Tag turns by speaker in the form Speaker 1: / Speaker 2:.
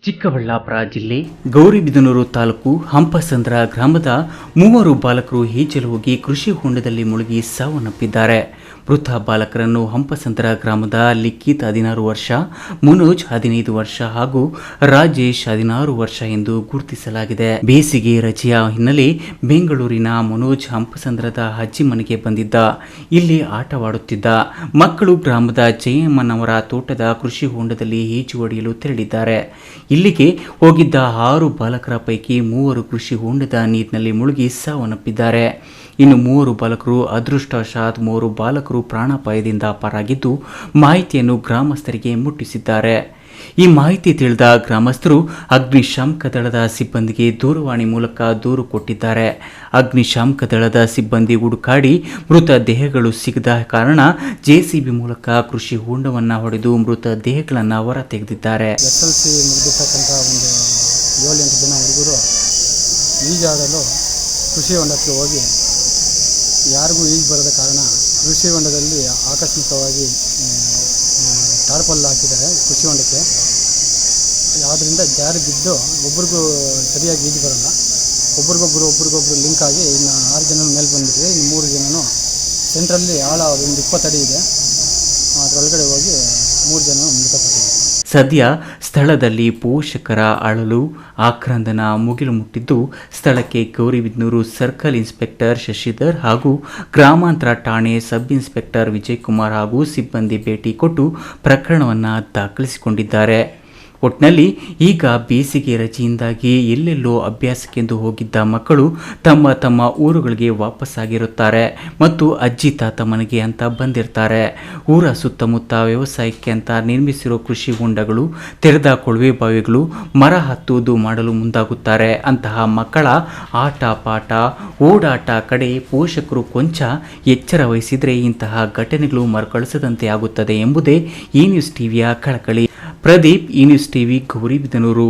Speaker 1: ಚಿಕ್ಕಬಳ್ಳಾಪುರ ಜಿಲ್ಲೆ ಗೌರಿಬಿದನೂರು ತಾಲೂಕು ಹಂಪಸಂದ್ರ ಗ್ರಾಮದ 3 ಬಾಲಕರು ಈಜಲು ಹೋಗಿ ಕೃಷಿ ಹೊಂಡದಲ್ಲಿ ಮುಳುಗಿ ಸಾವನ್ನಪ್ಪಿದ್ದಾರೆ. ಮೃತ ಬಾಲಕರನ್ನು ಹಂಪಸಂದ್ರ ಗ್ರಾಮದ ಲಿಖಿತ್ 16 ವರ್ಷ, ಮನೋಜ್ 15 ವರ್ಷ ಹಾಗೂ ರಾಜೇಶ್ 16 ವರ್ಷ ಎಂದು ಗುರುತಿಸಲಾಗಿದೆ. ಬೇಸಿಗೆ ರಜೆಯ ಹಿನ್ನೆಲೆ ಬೆಂಗಳೂರಿನ ಮನೋಜ್ ಹಂಪಸಂದ್ರದ ಅಜ್ಜಿ ಮನೆಗೆ ಬಂದಿದ್ದ. ಇಲ್ಲಿ ಆಟವಾಡುತ್ತಿದ್ದ ಮಕ್ಕಳು ಗ್ರಾಮದ ಜಯಮ್ಮನವರ ತೋಟದ ಕೃಷಿ ಹೊಂಡದಲ್ಲಿ ಈಜು ಹೊಡೆಯಲು ತೆರಳಿದ್ದಾರೆ. ಇಲ್ಲಿಗೆ ಹೋಗಿದ್ದ 6 ಬಾಲಕರ ಪೈಕಿ 3 ಕೃಷಿ ಹೊಂಡದ ನೀರಿನಲ್ಲಿ ಮುಳುಗಿ ಸಾವನ್ನಪ್ಪಿದ್ದಾರೆ. ಇನ್ನು 3 ಬಾಲಕರು ಅದೃಷ್ಟವಶಾತ್ 3 ಬಾಲಕರು ಪ್ರಾಣಾಪಾಯದಿಂದ ಪಾರಾಗಿದ್ದು ಮಾಹಿತಿಯನ್ನು ಗ್ರಾಮಸ್ಥರಿಗೆ ಮುಟ್ಟಿಸಿದ್ದಾರೆ. ಈ ಮಾಹಿತಿ ತಿಳಿದ ಗ್ರಾಮಸ್ಥರು ಅಗ್ನಿಶಾಮಕ ದಳದ ಸಿಬ್ಬಂದಿಗೆ ದೂರವಾಣಿ ಮೂಲಕ ದೂರು ಕೊಟ್ಟಿದ್ದಾರೆ. ಅಗ್ನಿಶಾಮಕ ದಳದ ಸಿಬ್ಬಂದಿ ಹುಡುಕಾಡಿ ಮೃತ ದೇಹಗಳು ಸಿಗದ ಕಾರಣ ಜೆಸಿಬಿ ಮೂಲಕ ಕೃಷಿ ಹೊಂಡವನ್ನು ಹೊಡೆದು ಮೃತ ದೇಹಗಳನ್ನು ಹೊರ ತೆಗೆದಿದ್ದಾರೆ.
Speaker 2: SLC ಮುಗಿದಿರ್ತಕ್ಕಂಥ ಒಂದು 7-8 ಜನ ಹುಡುಗರು ಈಜಾಡಲು ಕೃಷಿ ಹೊಂಡಕ್ಕೆ ಹೋಗಿ ಯಾರಿಗೂ ಈಜು ಬರದ ಕಾರಣ ಕೃಷಿ ಹೊಂಡದಲ್ಲಿ ಆಕಸ್ಮಿಕವಾಗಿ ಟಾರ್ಪಲ್ ಹಾಕಿದ್ದಾರೆ ಕೃಷಿ ಹೊಂಡಕ್ಕೆ. ಯಾವುದರಿಂದ ಜಾರಿ ಬಿದ್ದು ಒಬ್ರಿಗೂ ಸರಿಯಾಗಿ ಈಜು ಬರಲ್ಲ. ಒಬ್ರಿಗೊಬ್ರು ಲಿಂಕ್ ಆಗಿ ಇನ್ನು 6 ಜನ ಮೇಲೆ ಬಂದಿದೆ. ಇನ್ನು 3 ಜನನು ಸೆಂಟ್ರಲ್ಲಿ ಆಳ ಒಂದು 20 ಅಡಿ ಇದೆ, ಅದರೊಳಗಡೆ ಹೋಗಿ 3 ಜನ ಮೃತಪಟ್ಟಿದ್ದಾರೆ.
Speaker 1: ಸದ್ಯ ಸ್ಥಳದಲ್ಲಿ ಪೋಷಕರ ಅಳಲು ಆಕ್ರಂದನ ಮುಗಿಲು ಮುಟ್ಟಿದ್ದು, ಸ್ಥಳಕ್ಕೆ ಗೌರಿಬಿದನೂರು ಸರ್ಕಲ್ ಇನ್ಸ್ಪೆಕ್ಟರ್ ಶಶಿಧರ್ ಹಾಗೂ ಗ್ರಾಮಾಂತರ ಠಾಣೆ ಸಬ್ ಇನ್ಸ್ಪೆಕ್ಟರ್ ವಿಜಯಕುಮಾರ್ ಹಾಗೂ ಸಿಬ್ಬಂದಿ ಭೇಟಿ ಕೊಟ್ಟು ಪ್ರಕರಣವನ್ನು ದಾಖಲಿಸಿಕೊಂಡಿದ್ದಾರೆ. ಒಟ್ನಲ್ಲಿ ಈಗ ಬೇಸಿಗೆ ರಜೆಯಿಂದಾಗಿ ಎಲ್ಲೆಲ್ಲೋ ಅಭ್ಯಾಸಕ್ಕೆಂದು ಹೋಗಿದ್ದ ಮಕ್ಕಳು ತಮ್ಮ ತಮ್ಮ ಊರುಗಳಿಗೆ ವಾಪಸ್ಸಾಗಿರುತ್ತಾರೆ ಮತ್ತು ಅಜ್ಜಿ ತಾತ ಮನೆಗೆ ಅಂತ ಬಂದಿರ್ತಾರೆ. ಊರ ಸುತ್ತಮುತ್ತ ವ್ಯವಸಾಯಕ್ಕೆ ಅಂತ ನಿರ್ಮಿಸಿರೋ ಕೃಷಿ ಹೊಂಡಗಳು, ತೆರೆದ ಕೊಳವೆ ಬಾವಿಗಳು, ಮರ ಹತ್ತುವುದು ಮಾಡಲು ಮುಂದಾಗುತ್ತಾರೆ. ಅಂತಹ ಮಕ್ಕಳ ಆಟ ಪಾಠ ಓಡಾಟ ಕಡೆ ಪೋಷಕರು ಕೊಂಚ ಎಚ್ಚರ ವಹಿಸಿದರೆ ಇಂತಹ ಘಟನೆಗಳು ಮರುಕಳಿಸದಂತೆ ಆಗುತ್ತದೆ ಎಂಬುದೇ ಈ ನ್ಯೂಸ್ ಟಿವಿಯ ಕಳಕಳಿ. ಪ್ರದೀಪ್, ಈ ನ್ಯೂಸ್ ಟಿವಿ, ಗೌರಿಬಿದನೂರು.